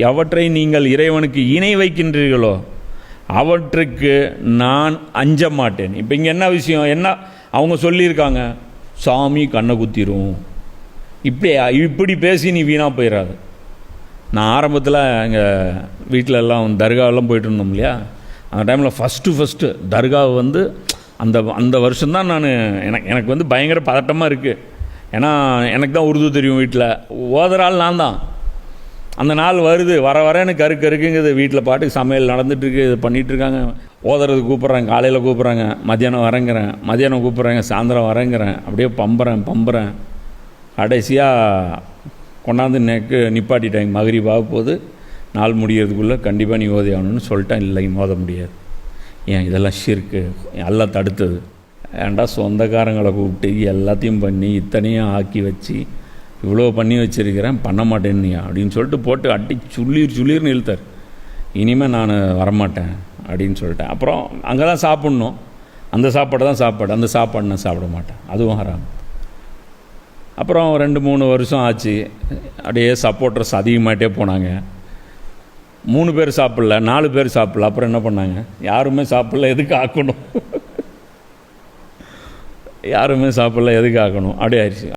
எவற்றை நீங்கள் இறைவனுக்கு இணை வைக்கின்றீர்களோ அவற்றுக்கு நான் அஞ்ச மாட்டேன். இப்போ இங்கே என்ன விஷயம், என்ன அவங்க சொல்லியிருக்காங்க, சாமி கண்ணை குத்திரும், இப்படி பேசி நீ வீணாக போயிடாது. நான் ஆரம்பத்தில் எங்கள் வீட்டில் எல்லாம் தர்காவெல்லாம் போயிட்டு இருந்தோம் இல்லையா, அந்த டைமில் ஃபஸ்ட்டு தர்காவை வந்து அந்த வருஷம்தான் நான் எனக்கு வந்து பயங்கர பதட்டமாக இருக்குது. ஏன்னா எனக்கு தான் உருது தெரியும், வீட்டில் ஓதுறாள் நான் தான். அந்த நாள் வருது, வர எனக்கு கருக்குங்குது, வீட்டில் பாட்டுக்கு சமையல் நடந்துகிட்ருக்கு, இது பண்ணிகிட்ருக்காங்க, ஓதுறது கூப்பிட்றாங்க, காலையில் கூப்பிட்றாங்க, மத்தியானம் வரேங்கிறேன், மத்தியானம் கூப்பிட்றாங்க, சாயந்தரம் வரேங்கிறேன், அப்படியே பம்புறேன். கடைசியாக கொண்டாந்து நிப்பாட்டிட்டாங்க. மகரிபாக போது நாள் முடியறதுக்குள்ளே கண்டிப்பாக நீ ஓதி ஆகணும்னு சொல்லிட்டேன். இல்லை ஓத முடியாது, ஏன் இதெல்லாம் ஷிர்க்கு, எல்லாம் தடுத்தது. ஏன்டா சொந்தக்காரங்களை கூப்பிட்டு எல்லாத்தையும் பண்ணி இத்தனையும் ஆக்கி வச்சு இவ்வளோ பண்ணி வச்சுருக்கிறேன், பண்ண மாட்டேன்னியா அப்படின்னு சொல்லிட்டு போட்டு அட்டி சுள்ளீர்னு இழுத்தார். இனிமேல் நான் வரமாட்டேன் அப்படின்னு சொல்லிட்டேன். அப்புறம் அங்கே தான் சாப்பிட்ணும், அந்த சாப்பாடு தான் சாப்பாடு, அந்த சாப்பாடு நான் சாப்பிட மாட்டேன், அதுவும் ஹராம். அப்புறம் 2-3 வருஷம் ஆச்சு, அப்படியே சப்போர்ட்டர்ஸ் அதிகமாகிட்டே போனாங்க. 3 பேர் சாப்பிடல, 4 பேர் சாப்பிடல. அப்புறம் என்ன பண்ணாங்க, யாருமே சாப்பிடல, எதுக்கு ஆக்கணும், யாருமே சாப்பிடல, எதுக்கு ஆக்கணும், அப்படியே ஆயிடுச்சு.